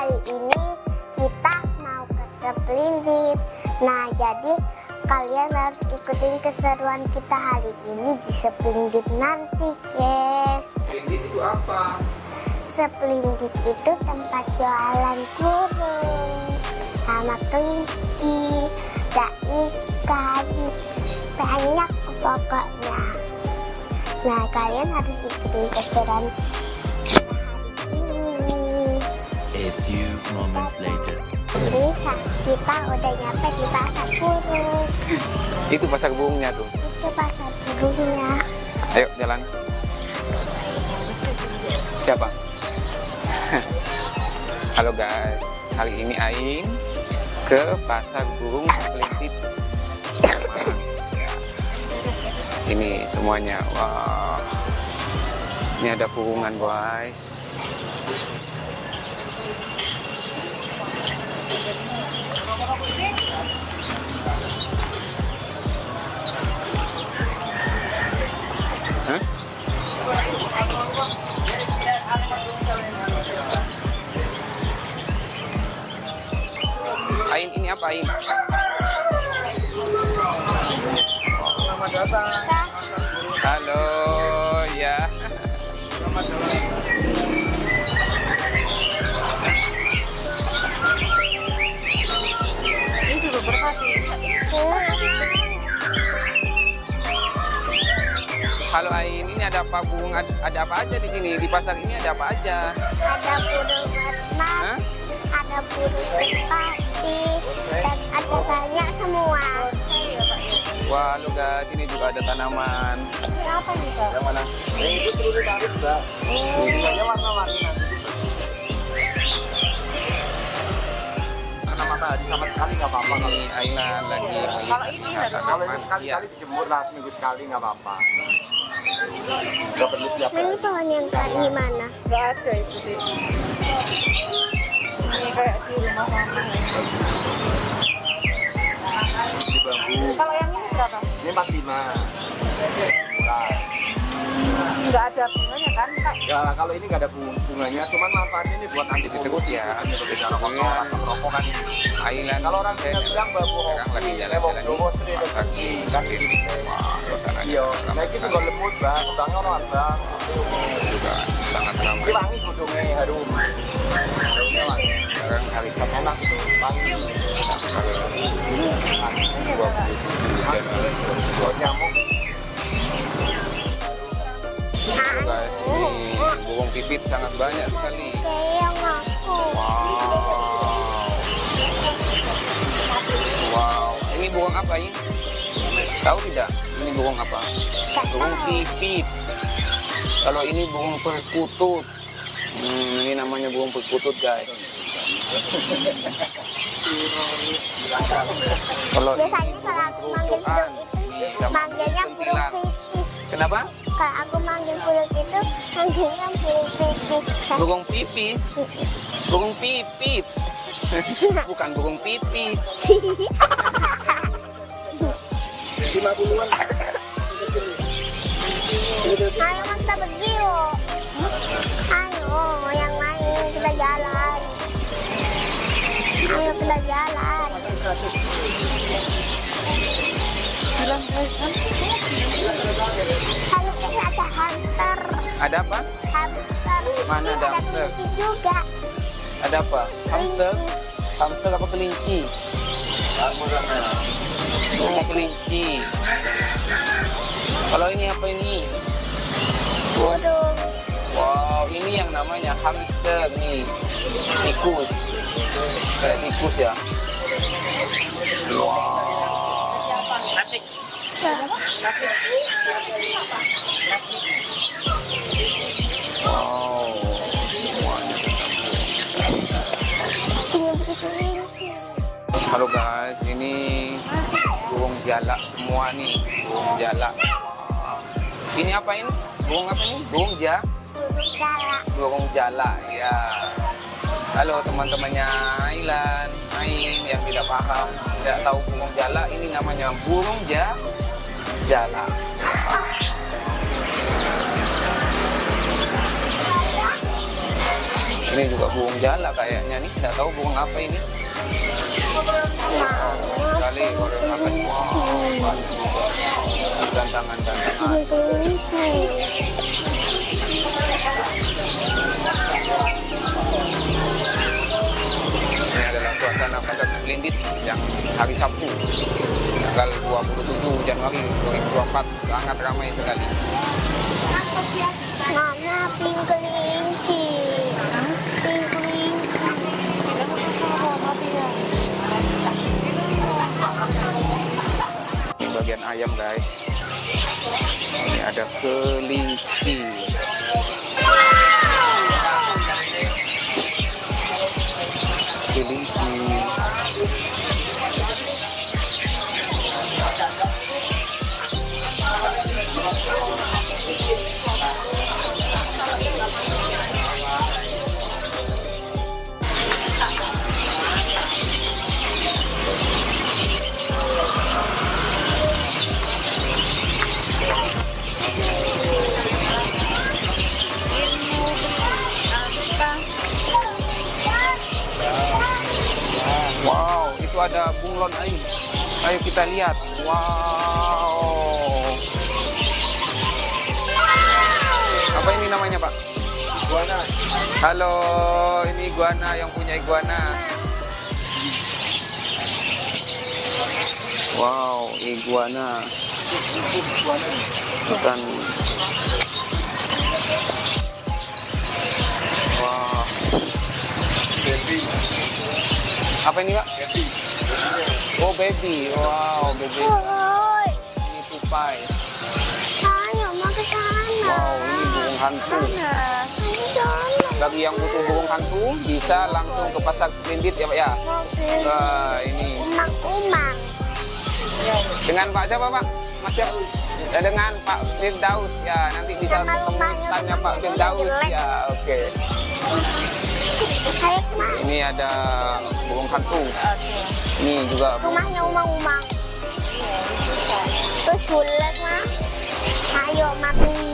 hari ini kita mau ke Splendid. Nah, jadi kalian harus ikutin keseruan kita hari ini di Splendid nanti, guys. Splendid itu apa? Splendid itu tempat jualan burung sama kelinci, ada ikan, banyak pokoknya. Nah, kalian harus ikutin keseruan kita hari ini. A few moments later. Ini kita udah nyampe di pasar burung. Itu pasar burungnya tuh. Itu pasar burungnya. Ayo jalan. Siapa? Halo guys, hari ini Aing ke pasar burung Splendid. Ini semuanya, wah. Ini ada burungan guys. Hah? Ain, ini apa Ain? Selamat datang. Halo, ya. Selamat datang. Ini juga berkasih. Halo Ain, ini ada apa burung? Ada apa aja di sini? Di pasar ini ada apa aja? Ada burung merpati, ada burung merpati, dan ada banyak semua. Wah, lu guys, ini juga ada tanaman. Ini apa nih, Kak? Yang mana? Ini itu perlu ditarik, Mbak. Bunganya warna-warni nanti. Karena matahari sama sekali nggak apa-apa. Ini Ainan lagi melihat Kalau ini tanaman. sekali-kali dijemur lah seminggu sekali nggak apa-apa. Nggak perlu siap. Nah, ini pohon yang kayak gimana? Nggak ada itu deh. Ini kayak di rumah mama. Di bambu. Kalau yang ini berapa? Ini 45. Murah. Nggak ada bunganya kan, Kak? Ya kalau ini nggak ada bunganya, cuman manfaatnya ini buat anti Terus ya. sebagai cara kotor atau rokok kan. Ainan Kalau orang tinggal bilang bambu sekarang lagi hoki, jalan-jalan lewat Sri dan Sri kan ini. Iya, nah ini juga lemut bang, kembangnya orang bang. juga sangat ramai. Ini wangi godongnya harum. Harumnya wangi. Sekarang hari Sabtu Enak itu, wangi. Buat nyamuk. guys, ini burung pipit sangat banyak sekali. Kayak aku. Wow, ini burung apa ini? Tahu tidak? Ini burung apa? Burung pipit. Kalau ini burung perkutut. Ini namanya burung perkutut guys. Kalau Biasanya kalau aku manggil burung itu manggilnya burung pipis. Kenapa? Kalau aku manggil burung itu manggilnya burung pipis. Burung pipis. Burung pipit. Bukan burung pipis. 50-an. Ayo kita pergi yuk. Ayo yang main kita jalan. Ayo kita jalan. Kalau ini ada hamster. Ada apa? Hamster. Mana ada hamster? kelinci juga. Ada apa? Hamster? Hamster apa kelinci? Oh, kelinci. Kalau ini apa ini? Burung. Wow, ini yang namanya hamster nih. Tikus. Kayak tikus ya. Wow. Wow. Halo guys, ini burung jalak semua nih, burung jalak. Ini apa ini? Burung apa ini? Burung Burung jalak. burung jalak ya. Halo teman-temannya Ailan, Ain yang tidak paham, tidak tahu burung jalak, ini namanya burung jalak. Ini juga burung jala kayaknya nih. Tidak tahu burung apa ini. Sekali kalau makan. Wow, banyak juga. Gantangan-gantangan. Ini adalah suasana pasar Splendid yang hari Sabtu, tanggal 27 Januari 2024, sangat ramai sekali. Mama, pink kelinci. Pink kelinci. Ini bagian ayam guys. Ini ada kelinci. Kelinci. Wow, itu ada bunglon air. Ayo kita lihat. Wow. Apa ini namanya, Pak? Iguana. Halo, ini iguana yang punya iguana. Wow, iguana. Bukan. Wow. Baby. Apa ini, Pak? Baby. Oh, baby. Wow, baby. Woi, Ini tupai. ayo mau ke sana. Wow, ini burung hantu. Ke sana. Bagi yang butuh burung hantu, bisa langsung ke pasar Splendid ya, Pak ya. Mau ke Ini umang-umang. dengan Pak siapa, Pak? Mas siapa? Dengan Pak Firdaus ya. Nanti bisa Sama ketemu rumahnya, tanya Pak rumahnya Firdaus jelek. ya. Oke. Ayo kemana? Ini ada burung hantu. Ini juga Rumahnya umang-umang. Terus bulat mah. Ayo mati.